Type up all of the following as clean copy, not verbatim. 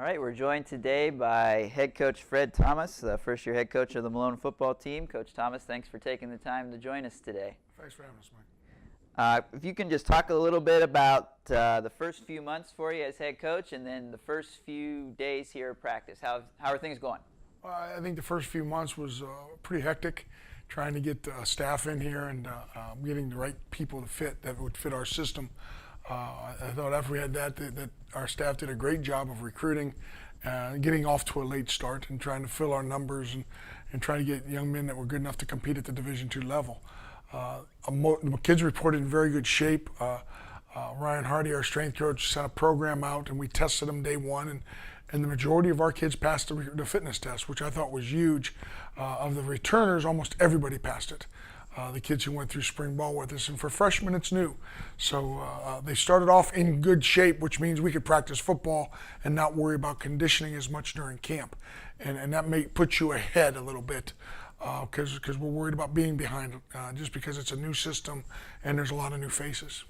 right, we're joined today by head coach Fred Thomas, the first-year head coach of the Malone football team. Coach Thomas, thanks for taking the time to join us today. Thanks for having us, Mike. If you can just talk a little bit about the first few months for you as head coach and then the first few days here at practice. How are things going? I think the first few months was pretty hectic, trying to get staff in here and getting the right people that would fit our system. I thought after we had that our staff did a great job of recruiting, getting off to a late start and trying to fill our numbers and trying to get young men that were good enough to compete at the Division II level. The kids reported in very good shape. Ryan Hardy, our strength coach, sent a program out and we tested them day one, and the majority of our kids passed the fitness test, which I thought was huge. Of the returners, almost everybody passed it. The kids who went through spring ball with us, and for freshmen it's new. So they started off in good shape, which means we could practice football and not worry about conditioning as much during camp. And that may put you ahead a little bit because we're worried about being behind just because it's a new system and there's a lot of new faces.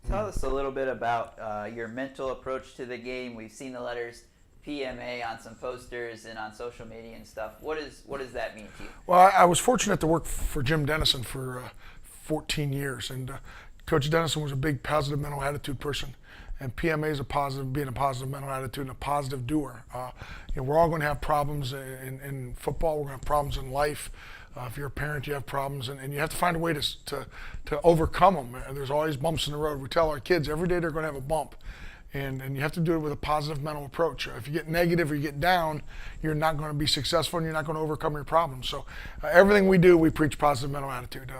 Tell us a little bit about your mental approach to the game. We've seen the letters PMA on some posters and on social media and stuff. What does that mean to you? Well, I was fortunate to work for Jim Dennison for 14 years, and Coach Dennison was a big positive mental attitude person, and PMA is being a positive mental attitude and a positive doer. We're all going to have problems in football. We're going to have problems in life. If you're a parent, you have problems, and you have to find a way to overcome them. There's always bumps in the road. We tell our kids every day they're going to have a bump. And you have to do it with a positive mental approach. If you get negative or you get down, you're not going to be successful and you're not going to overcome your problems. So everything we do, we preach positive mental attitude.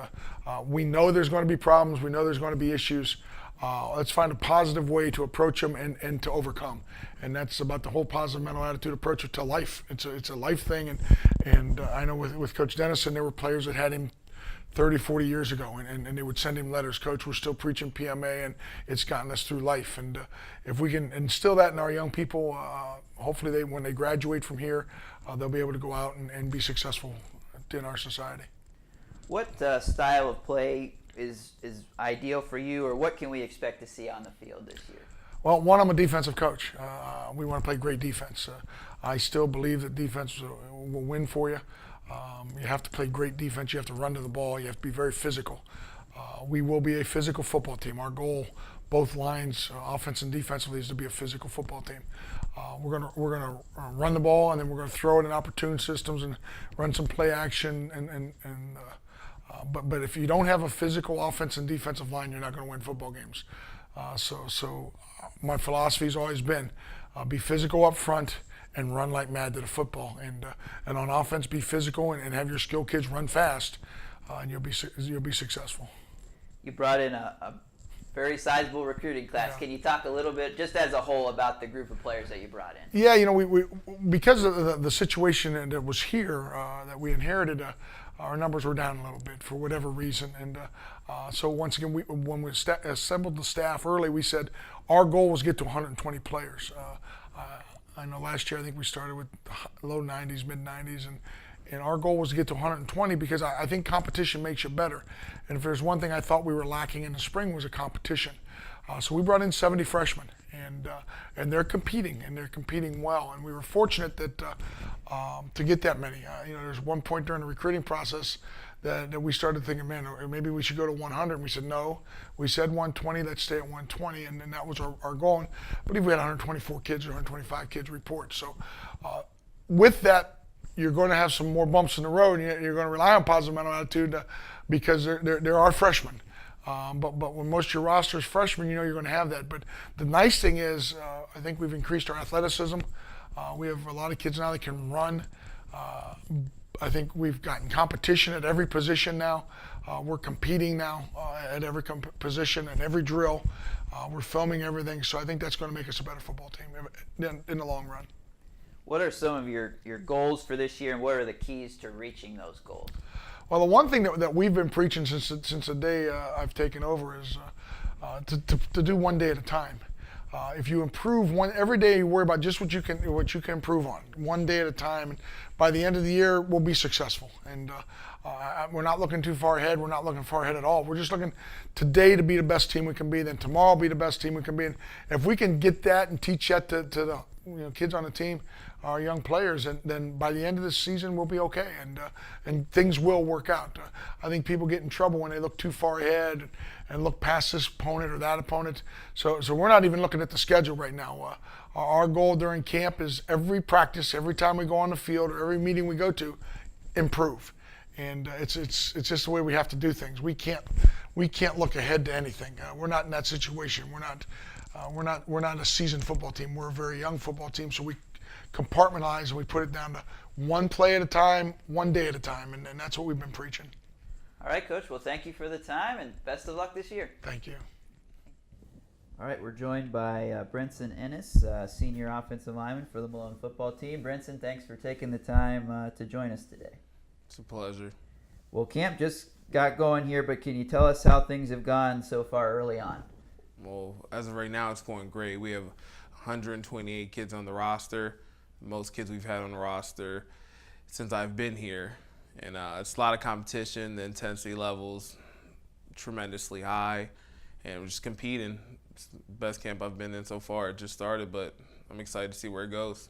We know there's going to be problems. We know there's going to be issues. Let's find a positive way to approach them and to overcome. And that's about the whole positive mental attitude approach to life. It's a life thing. And I know with Coach Dennison, there were players that had him 30, 40 years ago, and they would send him letters, Coach, we're still preaching PMA, and it's gotten us through life. And if we can instill that in our young people, hopefully when they graduate from here, they'll be able to go out and be successful in our society. What style of play is ideal for you, or what can we expect to see on the field this year? Well, one, I'm a defensive coach. We want to play great defense. I still believe that defense will win for you. You have to play great defense. You have to run to the ball. You have to be very physical. We will be a physical football team. Our goal, both lines, offense and defensively, is to be a physical football team. We're gonna run the ball, and then we're gonna throw it in opportune systems and run some play action. But if you don't have a physical offense and defensive line, you're not going to win football games. So my philosophy has always been be physical up front and run like mad to the football, and on offense be physical and have your skill kids run fast, and you'll be successful. You brought in a very sizable recruiting class. Yeah. Can you talk a little bit, just as a whole, about the group of players that you brought in? Yeah, we because of the situation that was here that we inherited, our numbers were down a little bit for whatever reason, and so once again, when we assembled the staff early, we said our goal was to get to 120 players. I know last year I think we started with low 90s, mid 90s, and our goal was to get to 120 because I think competition makes you better. And if there's one thing I thought we were lacking in the spring was a competition. So we brought in 70 freshmen, and they're competing, and they're competing well. And we were fortunate that to get that many. There's one point during the recruiting process that we started thinking, man, maybe we should go to 100. And we said, no. We said 120, let's stay at 120. And then that was our goal. I believe we had 124 kids or 125 kids report. So with that, you're going to have some more bumps in the road. And you're going to rely on positive mental attitude because there are freshmen. But when most of your roster is freshmen, you're going to have that. But the nice thing is I think we've increased our athleticism. We have a lot of kids now that can run. I think we've gotten competition at every position now. We're competing now at every position and every drill. We're filming everything, so I think that's going to make us a better football team in the long run. What are some of your goals for this year, and what are the keys to reaching those goals? Well, the one thing that we've been preaching since the day I've taken over is to do one day at a time. If you improve every day, you worry about just what you can improve on, one day at a time. And by the end of the year, we'll be successful. And we're not looking too far ahead. We're not looking far ahead at all. We're just looking today to be the best team we can be. Then tomorrow be the best team we can be. And if we can get that and teach that to kids on the team, our young players, and then by the end of the season we'll be okay, and things will work out. I think people get in trouble when they look too far ahead and look past this opponent or that opponent. So we're not even looking at the schedule right now. Our goal during camp is every practice, every time we go on the field, or every meeting we go to, improve. And it's just the way we have to do things. We can't look ahead to anything. We're not in that situation. We're not a seasoned football team. We're a very young football team. So we compartmentalize and we put it down to one play at a time, one day at a time, and that's what we've been preaching. All right, Coach. Well, thank you for the time, and best of luck this year. Thank you. All right, we're joined by Brenson Ennis, senior offensive lineman for the Malone football team. Brenson, thanks for taking the time to join us today. It's a pleasure. Well, camp just got going here, but can you tell us how things have gone so far early on? Well, as of right now, it's going great. We have 128 kids on the roster, most kids we've had on the roster since I've been here. And it's a lot of competition. The intensity levels tremendously high, and we're just competing. It's the best camp I've been in so far. It just started, but I'm excited to see where it goes.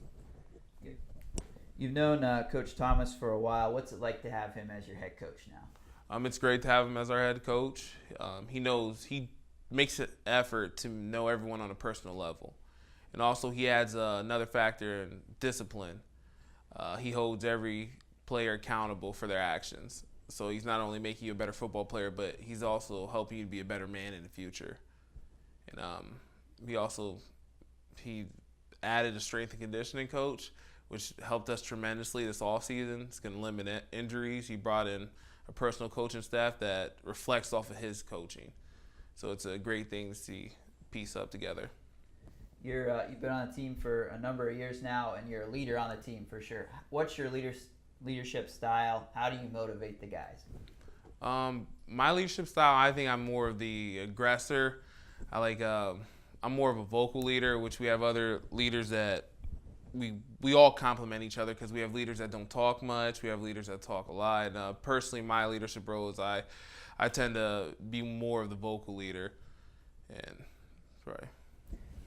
You've known Coach Thomas for a while. What's it like to have him as your head coach now? It's great to have him as our head coach. He makes an effort to know everyone on a personal level. And also he adds another factor in discipline. He holds every player accountable for their actions. So he's not only making you a better football player, but he's also helping you to be a better man in the future. And he added a strength and conditioning coach, which helped us tremendously this offseason. It's going to limit injuries. He brought in a personal coaching staff that reflects off of his coaching. So it's a great thing to see piece up together. You've been on the team for a number of years now, and you're a leader on the team for sure. What's your leadership style? How do you motivate the guys? My leadership style, I think I'm more of the aggressor. I'm more of a vocal leader, which we have other leaders that we all complement each other, because we have leaders that don't talk much. We have leaders that talk a lot. Personally, my leadership role is I tend to be more of the vocal leader. And right.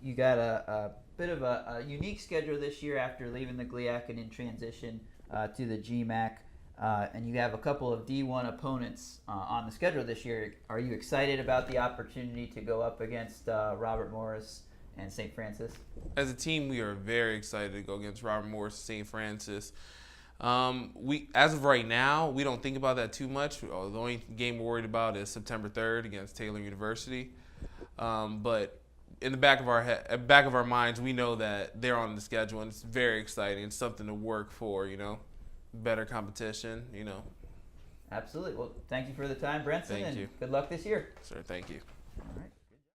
You got a bit of a unique schedule this year after leaving the GLIAC and in transition to the GMAC. And you have a couple of D1 opponents on the schedule this year. Are you excited about the opportunity to go up against Robert Morris and St. Francis? As a team, we are very excited to go against Robert Morris and St. Francis. As of right now, we don't think about that too much. The only game we're worried about is September 3rd against Taylor University. But in the back of our minds, we know that they're on the schedule, and it's very exciting. It's something to work for, better competition, Absolutely. Well, thank you for the time, Brenson. Thank you. Good luck this year. Sir, thank you. All right.